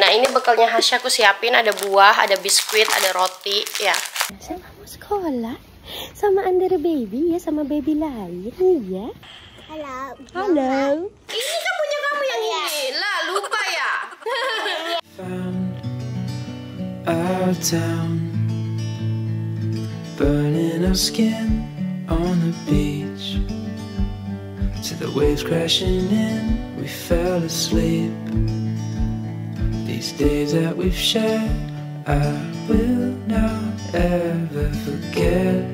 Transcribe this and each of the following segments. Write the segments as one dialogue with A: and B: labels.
A: Nah ini bekalnya Hasya aku siapin, ada buah, ada biskuit, ada roti ya.
B: Saya mau sekolah sama Under Baby ya, sama baby lain ya.
C: Halo.
B: Halo.
A: Ini kan punya kamu yang ini. Lah lupa ya.
D: Our town, burning our skin on the beach, to the waves crashing in, we fell asleep. These days that we've shared, I will not ever forget.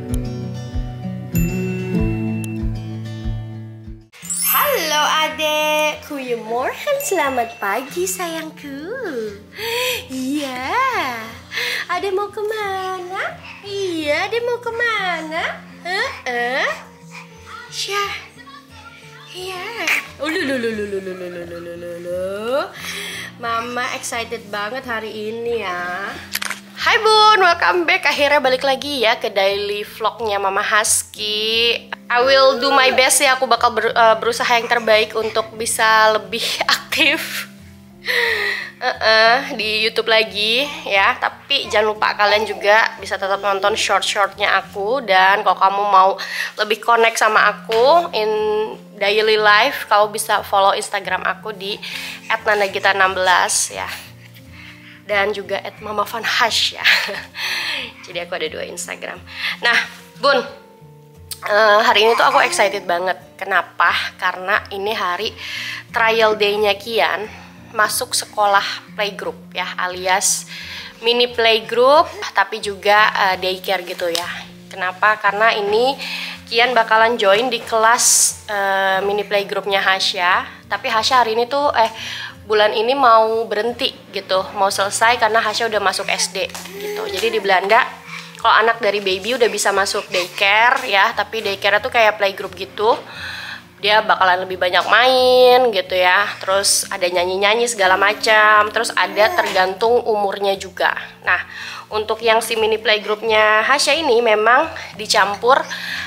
A: Halo adek, goedemorgen, selamat pagi sayangku. Iya, adek mau kemana? Iya, adek mau kemana? Syah. Iya. Mama excited banget hari ini ya. Hai Bun, welcome back. Akhirnya balik lagi ya ke daily vlognya Mama Husky. I will do my best ya, aku bakal berusaha yang terbaik untuk bisa lebih aktif di YouTube lagi ya. Tapi jangan lupa kalian juga bisa tetap nonton short-shortnya aku. Dan kalau kamu mau lebih connect sama aku in daily life, kamu bisa follow Instagram aku di @nandagita16 ya. Dan juga @mamavanhash ya. Jadi aku ada 2 Instagram. Nah Bun, hari ini tuh aku excited banget. Kenapa? Karena ini hari trial day-nya Kian masuk sekolah playgroup ya, alias mini playgroup tapi juga daycare gitu ya. Kenapa? Karena ini Kian bakalan join di kelas mini playgroupnya Hasya. Tapi Hasya hari ini tuh bulan ini mau berhenti gitu, mau selesai karena Hasya udah masuk SD gitu. Jadi di Belanda kalau anak dari baby udah bisa masuk daycare ya, tapi daycare tuh kayak playgroup gitu. Dia bakalan lebih banyak main gitu ya. Terus ada nyanyi-nyanyi segala macam. Terus ada tergantung umurnya juga. Nah, untuk yang si mini playgroupnya Hasya ini memang dicampur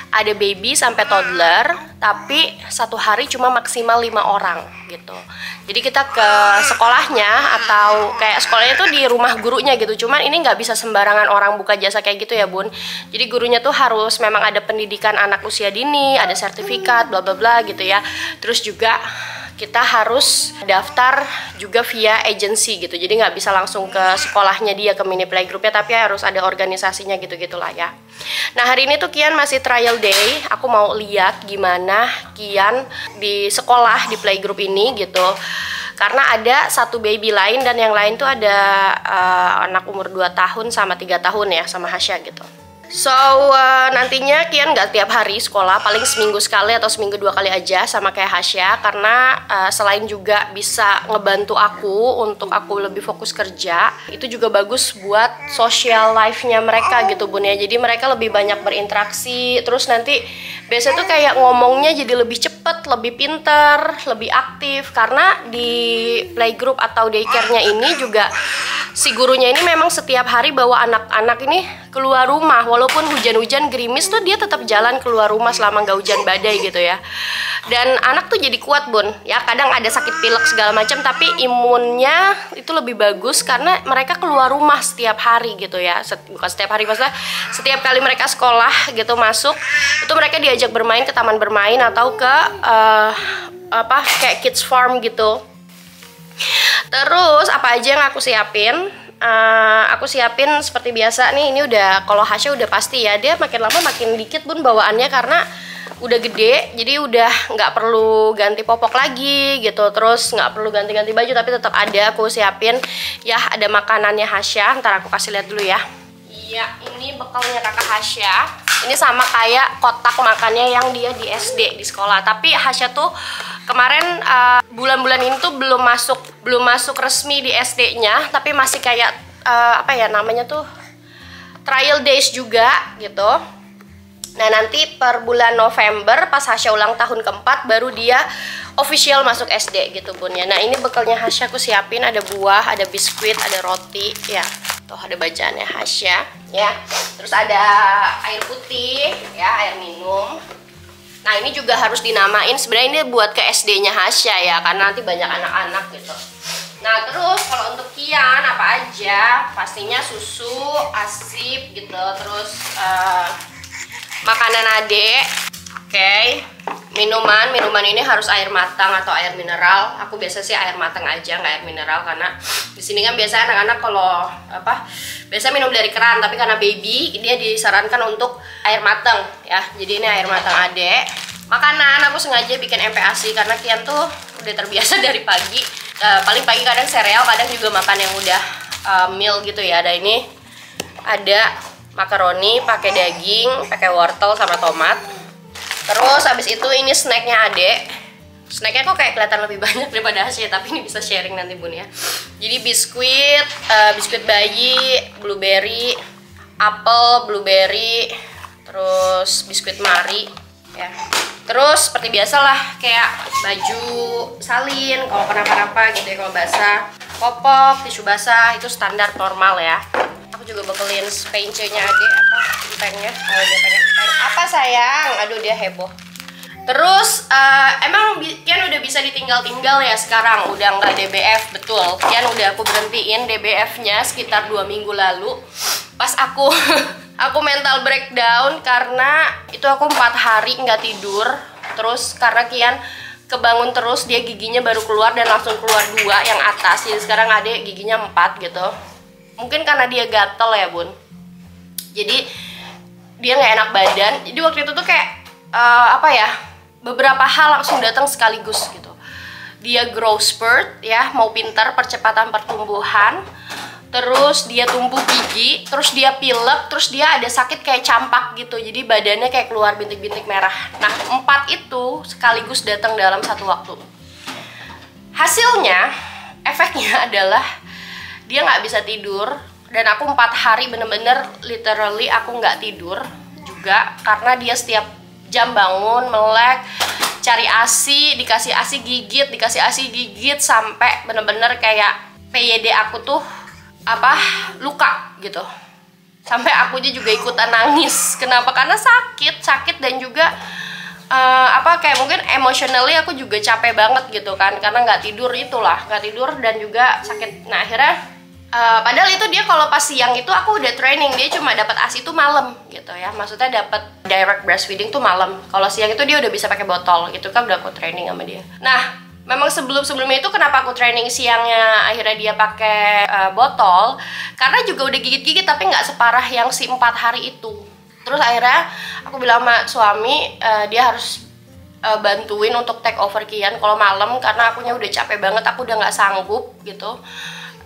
A: ada baby sampai toddler, tapi satu hari cuma maksimal 5 orang gitu. Jadi kita ke sekolahnya atau kayak sekolahnya tuh di rumah gurunya gitu. Cuman ini nggak bisa sembarangan orang buka jasa kayak gitu ya Bun. Jadi gurunya tuh harus memang ada pendidikan anak usia dini, ada sertifikat, bla bla bla gitu ya. Terus juga kita harus daftar juga via agency gitu. Jadi nggak bisa langsung ke sekolahnya dia, ke mini playgroupnya, tapi harus ada organisasinya gitu-gitulah ya. Nah hari ini tuh Kian masih trial day. Aku mau lihat gimana Kian di sekolah di playgroup ini gitu. Karena ada satu baby lain dan yang lain tuh ada anak umur 2 tahun sama 3 tahun ya sama Hasya gitu. So nantinya Kian nggak tiap hari sekolah, paling seminggu sekali atau seminggu 2 kali aja sama kayak Hasya. Karena selain juga bisa ngebantu aku untuk aku lebih fokus kerja, itu juga bagus buat social life-nya mereka gitu Bun ya. Jadi mereka lebih banyak berinteraksi. Terus nanti biasanya tuh kayak ngomongnya jadi lebih cepet, lebih pinter, lebih aktif. Karena di playgroup atau daycare-nya ini juga si gurunya ini memang setiap hari bawa anak-anak ini keluar rumah. Walaupun hujan-hujan gerimis tuh dia tetap jalan keluar rumah selama nggak hujan badai gitu ya. Dan anak tuh jadi kuat Bun ya. Kadang ada sakit pilek segala macam, tapi imunnya itu lebih bagus karena mereka keluar rumah setiap hari gitu ya. Bukan setiap hari, maksudnya setiap kali mereka sekolah gitu masuk, itu mereka diajak bermain ke taman bermain atau ke kayak kids farm gitu. Terus apa aja yang aku siapin? Aku siapin seperti biasa nih. Ini udah, kalau Hasya udah pasti ya, dia makin lama makin dikit Bun bawaannya karena udah gede. Jadi udah nggak perlu ganti popok lagi gitu. Terus nggak perlu ganti-ganti baju, tapi tetap ada aku siapin ya. Ada makanannya Hasya, ntar aku kasih lihat dulu ya. Iya, ini bekalnya kakak Hasya. Ini sama kayak kotak makannya yang dia di SD di sekolah. Tapi Hasya tuh kemarin bulan-bulan ini tuh belum masuk resmi di SD-nya, tapi masih kayak apa ya namanya tuh, trial days juga gitu. Nah nanti per bulan November pas Hasya ulang tahun ke-4 baru dia official masuk SD gitu Bun ya. Nah ini bekalnya Hasya aku siapin, ada buah, ada biskuit, ada roti ya. Tuh ada bacaannya Hasya ya. Terus ada air putih ya, air minum. Nah ini juga harus dinamain, sebenarnya ini buat ke SD-nya Hasya ya, karena nanti banyak anak-anak gitu. Nah terus kalau untuk Kian aja, pastinya susu, ASI gitu, terus makanan adek. Oke. Minuman ini harus air matang atau air mineral. Aku biasa sih air matang aja, nggak air mineral, karena di sini kan biasa anak-anak kalau biasa minum dari keran, tapi karena baby dia disarankan untuk air matang ya. Jadi ini air matang adek. Makanan aku sengaja bikin MPASI karena Kian tuh udah terbiasa dari pagi. Paling pagi kadang sereal, kadang juga makan yang udah meal gitu ya. Ada ini, ada makaroni pakai daging, pakai wortel sama tomat. Terus habis itu ini snacknya adek. Snacknya kok kayak kelihatan lebih banyak daripada Hasya, tapi ini bisa sharing nanti bun ya. Jadi biskuit, biskuit bayi, blueberry, apel, blueberry, terus biskuit Mari ya. Terus seperti biasalah kayak baju salin kalau kenapa-napa gitu ya, kalau basah, popok, tisu basah, itu standar normal ya. Aku juga bekelin pence-nya adek, empengnya. Oh, dia pengen empeng. Apa sayang? Aduh dia heboh. Terus emang Kian udah bisa ditinggal-tinggal ya sekarang, udah nggak DBF, betul. Kian udah aku berhentiin DBF-nya sekitar 2 minggu lalu. Pas aku aku mental breakdown karena itu aku 4 hari nggak tidur. Terus karena Kian kebangun terus, dia giginya baru keluar dan langsung keluar 2 yang atas. Jadi sekarang adek giginya 4 gitu. Mungkin karena dia gatel ya bun. Jadi dia nggak enak badan. Jadi waktu itu tuh kayak beberapa hal langsung datang sekaligus gitu. Dia growth spurt ya, mau pintar, percepatan pertumbuhan. Terus dia tumbuh gigi, terus dia pilek, terus dia ada sakit kayak campak gitu. Jadi badannya kayak keluar bintik-bintik merah. Nah 4 itu sekaligus datang dalam satu waktu. Hasilnya, efeknya adalah dia nggak bisa tidur. Dan aku 4 hari bener-bener literally aku nggak tidur juga. Karena dia setiap jam bangun, melek, cari ASI, dikasih ASI gigit, dikasih ASI gigit, sampai bener-bener kayak PYD aku tuh luka gitu. Sampai akunya juga ikutan nangis. Kenapa? Karena sakit dan juga kayak mungkin emotionally aku juga capek banget gitu kan, karena nggak tidur dan juga sakit. Nah akhirnya padahal itu dia kalau pas siang itu aku udah training, dia cuma dapat ASI itu malam gitu ya, maksudnya dapat direct breastfeeding tuh malam. Kalau siang itu dia udah bisa pakai botol, itu kan udah aku training sama dia. Nah memang sebelumnya itu kenapa aku training siangnya akhirnya dia pakai botol, karena juga udah gigit-gigit tapi nggak separah yang si 4 hari itu. Terus akhirnya aku bilang sama suami dia harus bantuin untuk take over Kian kalau malam, karena akunya udah capek banget, aku udah nggak sanggup gitu.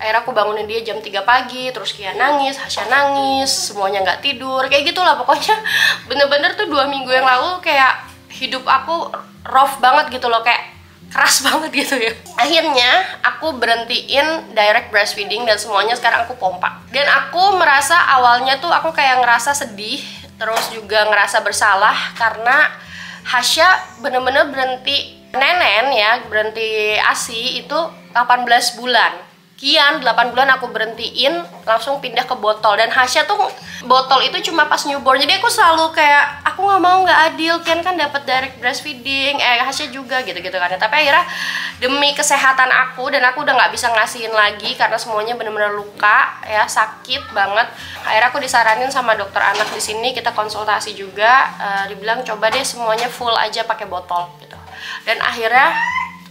A: Akhirnya aku bangunin dia jam 3 pagi, terus Kian nangis, Hasya nangis, semuanya nggak tidur, kayak gitulah pokoknya. Bener-bener tuh 2 minggu yang lalu kayak hidup aku rough banget gitu loh, kayak keras banget gitu ya. Akhirnya aku berhentiin direct breastfeeding dan semuanya sekarang aku pompa. Dan aku merasa awalnya tuh aku kayak ngerasa sedih, terus juga ngerasa bersalah karena Hasya bener-bener berhenti nenen ya, berhenti ASI itu 18 bulan. Kian 8 bulan aku berhentiin, langsung pindah ke botol. Dan Hasya tuh botol itu cuma pas newborn. Jadi aku selalu kayak aku nggak mau, nggak adil. Kian kan dapat direct breastfeeding, Hasya juga gitu-gitu kan. Tapi akhirnya demi kesehatan aku, dan aku udah nggak bisa ngasihin lagi karena semuanya bener-bener luka ya, sakit banget. Akhirnya aku disaranin sama dokter anak di sini, kita konsultasi juga, dibilang coba deh semuanya full aja pakai botol gitu. Dan akhirnya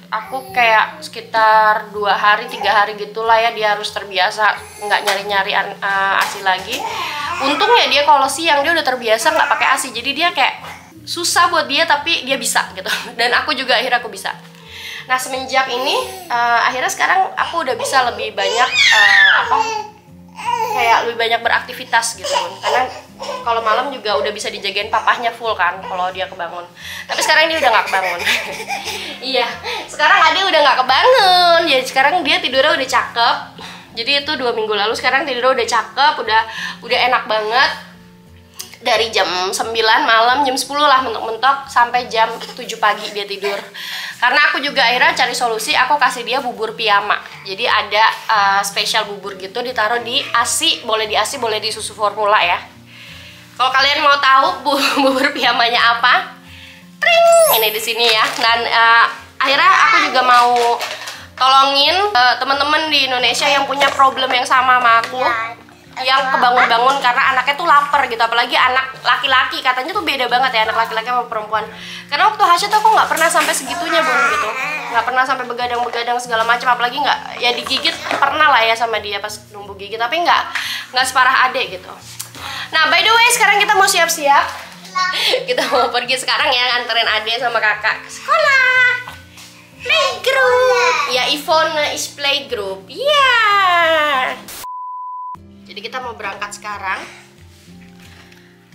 A: aku kayak sekitar 2 hari 3 hari gitulah ya, dia harus terbiasa nggak nyari-nyari ASI lagi. Untungnya dia kalau siang dia udah terbiasa nggak pakai ASI, jadi dia kayak susah buat dia tapi dia bisa gitu. Dan aku juga akhirnya aku bisa. Nah semenjak ini akhirnya sekarang aku udah bisa lebih banyak kayak lebih banyak beraktivitas gitu, karena kalau malam juga udah bisa dijagain papahnya full kan kalau dia kebangun. Tapi sekarang dia udah nggak kebangun. Iya, sekarang Ade udah nggak kebangun. Jadi sekarang dia tidurnya udah cakep. Jadi itu 2 minggu lalu, sekarang tidurnya udah cakep, udah enak banget. Dari jam 9 malam, jam 10 lah mentok-mentok sampai jam 7 pagi dia tidur. Karena aku juga akhirnya cari solusi, aku kasih dia bubur piyama. Jadi ada spesial bubur gitu, ditaruh di ASI, boleh di ASI, boleh di susu formula ya. Kalau kalian mau tahu bubur piyamanya apa, tring, ini di sini ya. Dan akhirnya aku juga mau tolongin teman-teman di Indonesia yang punya problem yang sama sama aku, yang kebangun-bangun karena anaknya tuh lapar gitu. Apalagi anak laki-laki, katanya tuh beda banget ya anak laki-laki sama perempuan. Karena waktu Hasya tuh aku nggak pernah sampai segitunya Bun gitu, nggak pernah sampai begadang-begadang segala macam. Apalagi nggak ya digigit pernah lah ya sama dia pas numbuh gigi, tapi nggak separah adek gitu. Nah by the way sekarang kita mau siap-siap, kita mau pergi sekarang ya, nganterin adek sama kakak ke sekolah. Playgroup ya, Ivona is playgroup ya. Yeah. Jadi kita mau berangkat sekarang,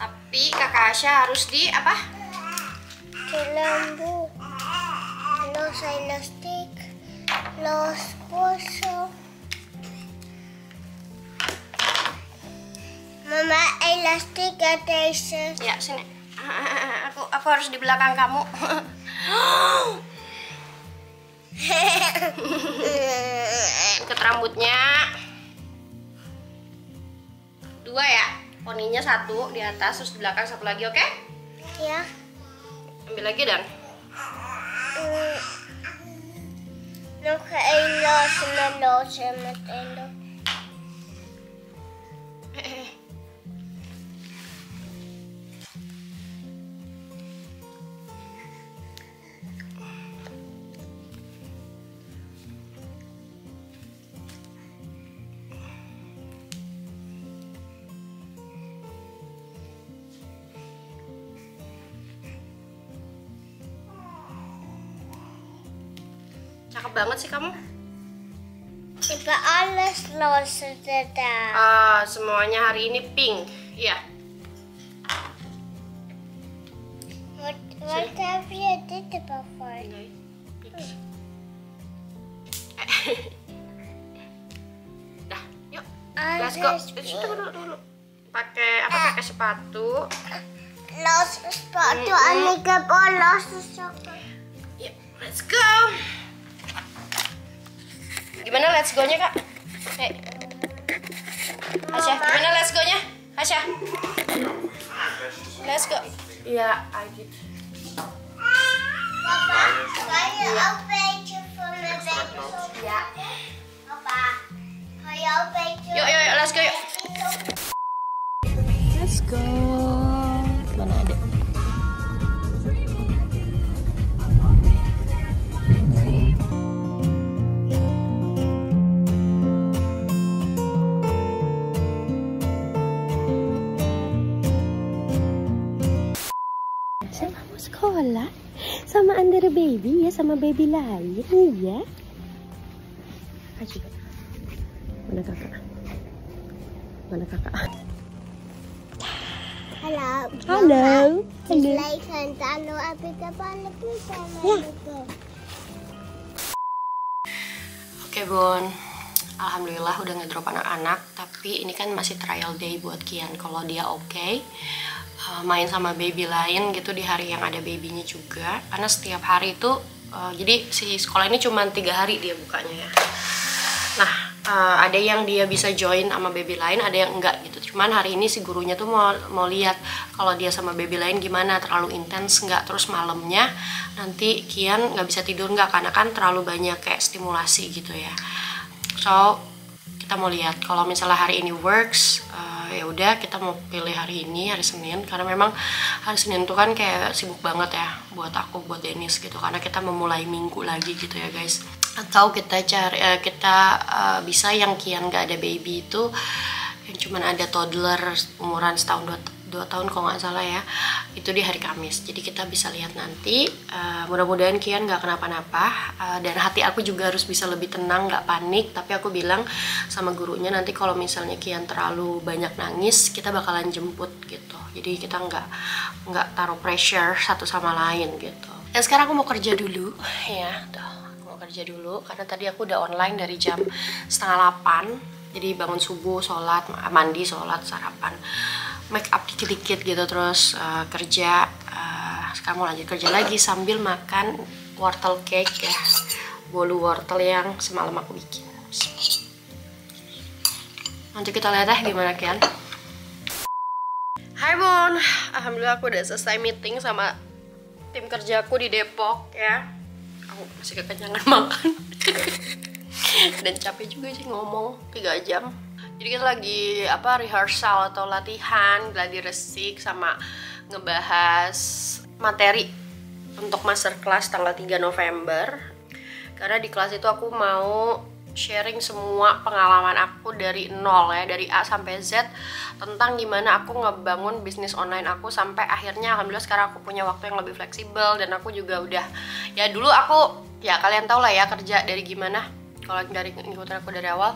A: tapi kakak Asya harus di apa?
C: Lambu, los elastic, los poso. Mama elastik ada isi.
A: Ya sini, aku harus di belakang kamu. Ikat rambutnya 2 ya, poninya 1 di atas, terus di belakang 1 lagi, oke?
C: Ya.
A: Ambil lagi dan
C: Nog elas melos met elo.
A: Cakep banget sih kamu.
C: Tiba alles los sudah.
A: Semuanya hari ini pink, ya.
C: Wat heb je dit ervoor?
A: Dah, yuk. Let's go. Tunggu dulu. Pakai sepatu.
C: Los sepatu ik heb al los sokken.
A: Yuk, let's go. Gimana let's go-nya, Kak? Hey. Hasya, gimana let's go-nya? Hasya. Let's go. Ja, I did.
C: Papa, kan je ook een beetje van mijn beetje?
A: Ja.
C: Papa, kan je ook een beetje?
A: Yuk, let's go yuk.
B: Let's go. Mana adek? Saya mau sekolah sama Under Baby ya, sama baby lain ya. Ayo. Mana kakak? Mana kakak?
C: Hallo.
B: Halo.
C: Het is leuk en dan heb ik de ballen
B: Ja.
A: Oke Bun, alhamdulillah udah ngedrop anak-anak. Tapi ini kan masih trial day buat Kian. Kalau dia oke, main sama baby lain gitu di hari yang ada babynya juga. Karena setiap hari itu jadi si sekolah ini cuma 3 hari dia bukanya ya. Nah ada yang dia bisa join sama baby lain, ada yang enggak gitu. Cuman hari ini si gurunya tuh mau lihat kalau dia sama baby lain gimana, terlalu intens enggak. Terus malamnya nanti Kian nggak bisa tidur nggak, karena kan terlalu banyak kayak stimulasi gitu ya. So kita mau lihat kalau misalnya hari ini works, ya udah kita mau pilih hari ini, hari Senin, karena memang hari Senin tuh kan kayak sibuk banget ya buat aku, buat Dennis gitu, karena kita memulai minggu lagi gitu ya guys. Atau kita cari bisa yang Kian gak ada baby itu, yang cuman ada toddler umuran setahun 2 tahun kalau nggak salah ya, itu di hari Kamis. Jadi kita bisa lihat nanti. Mudah-mudahan Kian nggak kenapa-napa, dan hati aku juga harus bisa lebih tenang, nggak panik. Tapi aku bilang sama gurunya nanti kalau misalnya Kian terlalu banyak nangis, kita bakalan jemput gitu. Jadi kita nggak taruh pressure satu sama lain gitu. Dan sekarang aku mau kerja dulu ya, aku mau kerja dulu karena tadi aku udah online dari jam 7:30. Jadi bangun subuh, sholat, mandi, sholat, sarapan, make up dikit-dikit gitu, terus kerja. Sekarang mau lanjut kerja lagi sambil makan wortel cake ya, bolu wortel yang semalam aku bikin. Nanti kita lihat gimana Kian. Hai Bun, alhamdulillah aku udah selesai meeting sama tim kerjaku di Depok ya. Aku masih kekenyangan makan. Dan capek juga sih ngomong 3 jam. Jadi kita lagi rehearsal atau latihan gladi resik sama ngebahas materi untuk masterclass tanggal 3 November. Karena di kelas itu aku mau sharing semua pengalaman aku dari nol ya, dari A sampai Z, tentang gimana aku ngebangun bisnis online aku sampai akhirnya alhamdulillah sekarang aku punya waktu yang lebih fleksibel. Dan aku juga udah, ya dulu aku, ya kalian tau lah ya kerja dari gimana, kalau dari ngikutin aku dari awal,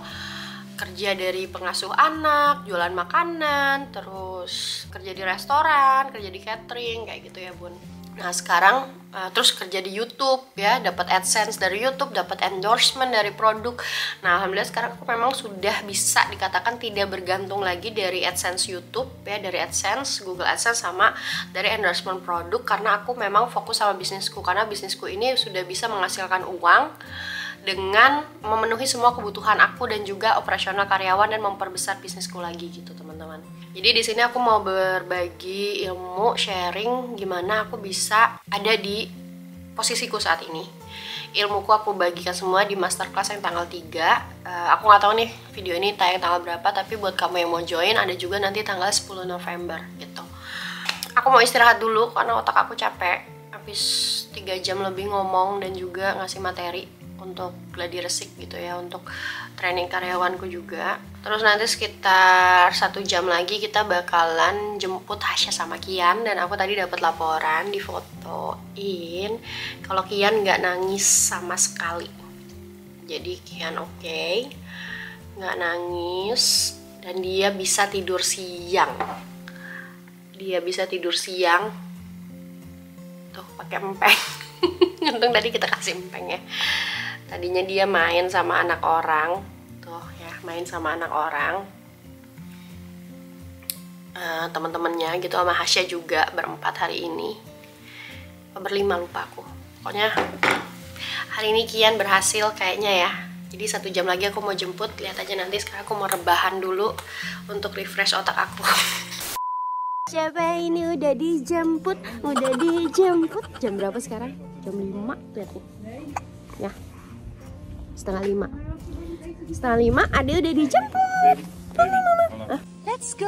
A: kerja dari pengasuh anak, jualan makanan, terus kerja di restoran, kerja di catering, kayak gitu ya bun. Nah sekarang terus kerja di YouTube ya, dapat AdSense dari YouTube, dapat endorsement dari produk. Nah alhamdulillah sekarang aku memang sudah bisa dikatakan tidak bergantung lagi dari AdSense YouTube ya, dari AdSense, Google AdSense sama dari endorsement produk, karena aku memang fokus sama bisnisku, karena bisnisku ini sudah bisa menghasilkan uang dengan memenuhi semua kebutuhan aku dan juga operasional karyawan dan memperbesar bisnisku lagi gitu teman-teman. Jadi di sini aku mau berbagi ilmu, sharing gimana aku bisa ada di posisiku saat ini. Ilmuku aku bagikan semua di masterclass yang tanggal 3. Aku nggak tahu nih video ini tayang tanggal berapa, tapi buat kamu yang mau join ada juga nanti tanggal 10 November gitu. Aku mau istirahat dulu karena otak aku capek. Habis 3 jam lebih ngomong dan juga ngasih materi untuk gladi resik gitu ya, untuk training karyawanku juga. Terus nanti sekitar 1 jam lagi kita bakalan jemput Hasya sama Kian. Dan aku tadi dapat laporan, difotoin kalau Kian nggak nangis sama sekali. Jadi Kian oke, nggak nangis dan dia bisa tidur siang. Dia bisa tidur siang tuh pakai empeng. Untung tadi kita kasih empeng ya. Tadinya dia main sama anak orang, tuh ya, main sama anak orang, teman-temannya gitu, sama Hasya juga berempat hari ini, berlima lupa aku. Pokoknya hari ini Kian berhasil kayaknya ya. Jadi 1 jam lagi aku mau jemput, lihat aja nanti. Sekarang aku mau rebahan dulu untuk refresh otak aku.
B: Siapa ini udah dijemput? Jam berapa sekarang? Jam 5, lihat nih. Ya. Setengah 5 Ade udah dijemput. Mama. Let's go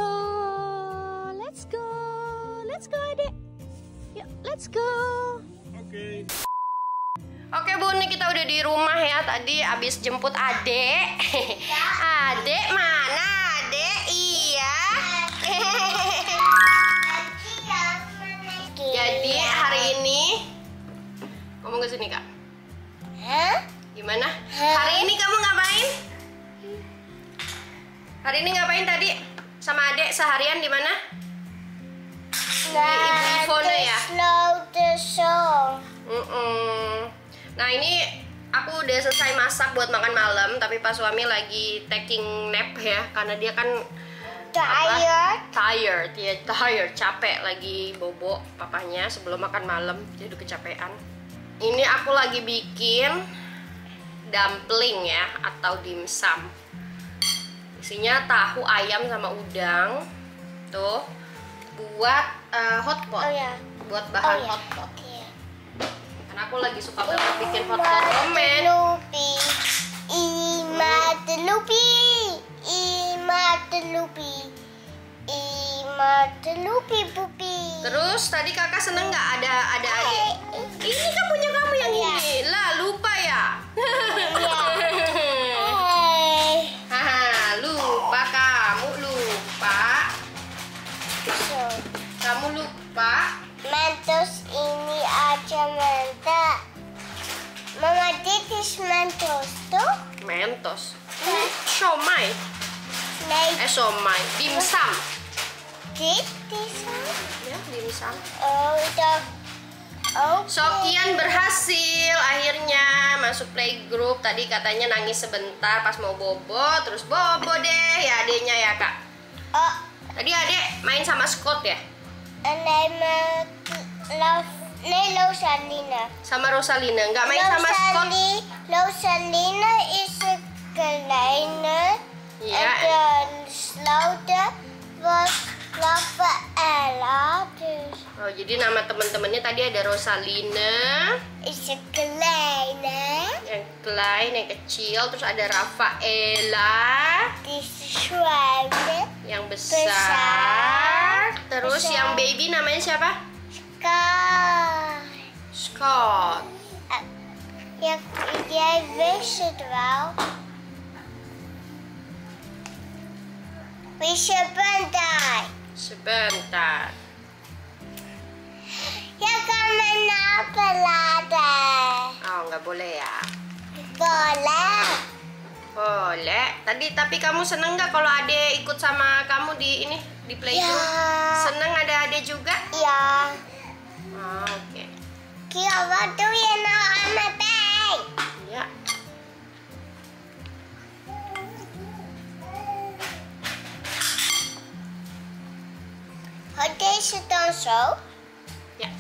B: Ade. Yuk, let's go.
A: Oke bun, nih kita udah di rumah ya. Tadi abis jemput Ade. Ade mana Ade? Iya. Jadi hari ini ngomong ke sini Kak. Gimana? Hari ini kamu ngapain? Hari ini ngapain tadi? Sama Adek seharian di mana? Di Ibu Ivone ya? Nah ini aku udah selesai masak buat makan malam, tapi pas suami lagi taking nap ya, karena dia kan tired, capek, lagi bobo papanya sebelum makan malam, jadi udah kecapean. Ini aku lagi bikin dumpling ya, atau dimsum. Isinya tahu, ayam sama udang. Tuh, buat hotpot. Buat bahan hotpot. Karena aku lagi suka banget bikin hotpot ramen. Terus tadi kakak seneng nggak ada adik? Ini kan punya kamu yang ini. Lah lupa ya? Lupa kamu lupa.
C: Mentos ini aja mentah. Mama titis mentos tuh.
A: Mentos. Somai. Somai. Dimsum.
C: Titis.
A: Ya, dimsum.
C: Udah.
A: Sokian berhasil akhirnya masuk playgroup. Tadi katanya nangis sebentar pas mau bobo, terus bobo deh ya adeknya ya Kak. Tadi adek main sama Scott ya?
C: Rosalina.
A: Sama Rosalina, nggak main sama Scott?
C: Rosalina is a kleine.
A: Ja.
C: En de sloten was klappen Ella. Dus.
A: Oh Oh, jadi nama teman-temannya tadi ada Rosalina,
C: Is a kleine.
A: yang Klein, yang kecil, terus ada Rafaela,
C: This schrijven.
A: yang besar. Terus
C: Besar.
A: yang baby namanya siapa?
C: Sky.
A: Scott.
C: Ja, jij wist het wel. Wie sebentar.
A: Sebentar.
C: Je kan me napen laten.
A: Oh, nggak boleh ya?
C: Boleh.
A: Boleh. Tapi kamu seneng nggak kalau Ade ikut sama kamu di ini di Play-Doh?
C: Ja.
A: Seneng ada Ade juga?
C: Ja.
A: Oh, oke.
C: Kia, wat doe je nou aan mijn been?
A: Ya.
C: Oh, deze dan zo?
A: Ya.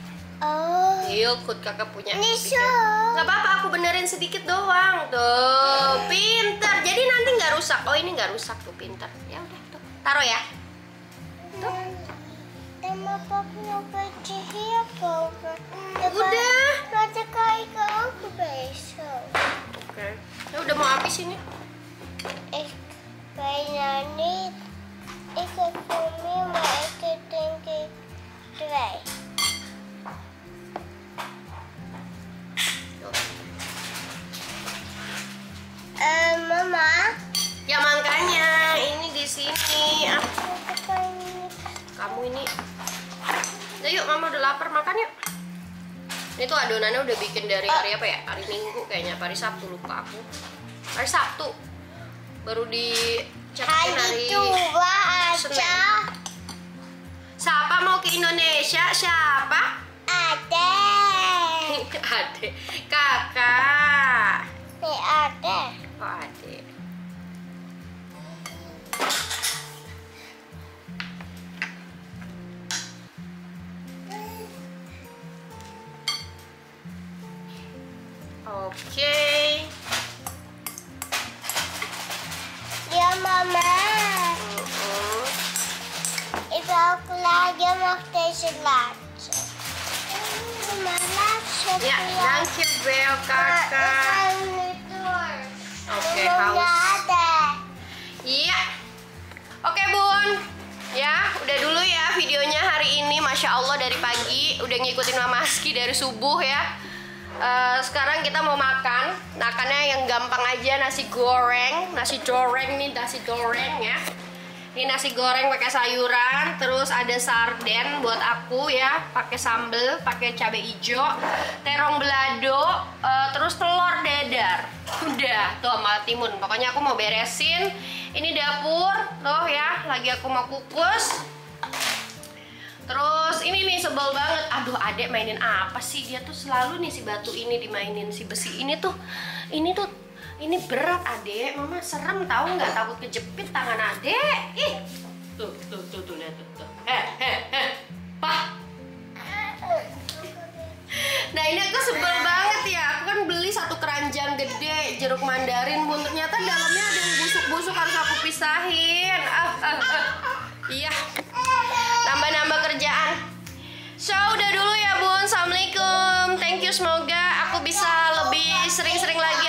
C: Oh.
A: Yuk, kakak punya.
C: Ini
A: bikin.
C: zo.
A: Nggak apa-apa, aku benerin sedikit doang. Tuh, pinter. Jadi nanti nggak rusak. Oh, ini nggak rusak tuh, pinter. Ya udah, tuh. Taruh ya.
C: Dan mag ik nog een beetje hierboven.
A: Udah.
C: Maar dan kan ik er ook een beetje zo.
A: Oke. Ya udah mau habis ini.
C: Ik weet nou niet. Ik heb veel meer, maar ik heb denk ik 2. Mama.
A: Ya makanya ini di sini. Ah,
C: Ik kan niet.
A: kamu ini. Nah, yuk, Mama udah lapar, makan yuk. Ini tuh adonannya udah bikin dari hari apa ya? Hari Minggu kayaknya, apa hari Sabtu lupa aku. Hari Sabtu. Baru dicekin hari
C: Hari 2 aja.
A: Senin. Siapa mau ke Indonesia? Siapa?
C: Ada.
A: Ade. Kakak.
C: Nih ada.
A: Oh, Ade. Oke.
C: Ja, mama. Ik wil ook klaar. Je mag deze laatste. Mama, laatste.
A: Ya, dankjewel
C: Ik
A: kakak.
C: ga nu door.
A: Oke,
C: Belum
A: haus.
C: ada.
A: Iya. Oke, Bun. Ya, udah dulu ya videonya hari ini. Masya Allah dari pagi udah ngikutin Mama Aski dari subuh ya. Sekarang kita mau makan. Makannya yang gampang aja, nasi goreng. Nasi goreng nih, nasi goreng ya. Ini nasi goreng pakai sayuran, terus ada sarden buat aku ya, pakai sambel, pakai cabai hijau, terong belado, terus telur dadar. Udah, tuh sama timun. Pokoknya aku mau beresin. Ini dapur, tuh ya, lagi aku mau kukus. Terus ini nih sebel banget. Aduh, Adek mainin apa sih? Dia tuh selalu nih si batu ini dimainin, si besi ini tuh ini berat, Adek. Mama serem tahu nggak? Takut kejepit tangan Adek. Ih, tuh lihat tuh. Pah. Nah, ini aku sebel banget ya. Aku kan beli satu keranjang gede jeruk mandarin, Bun. Ternyata dalamnya ada yang busuk-busuk, harus aku pisahin. Iya. Nambah-nambah kerjaan. So, udah dulu ya, Bun. Assalamualaikum. Thank you. Semoga aku bisa lebih sering-sering lagi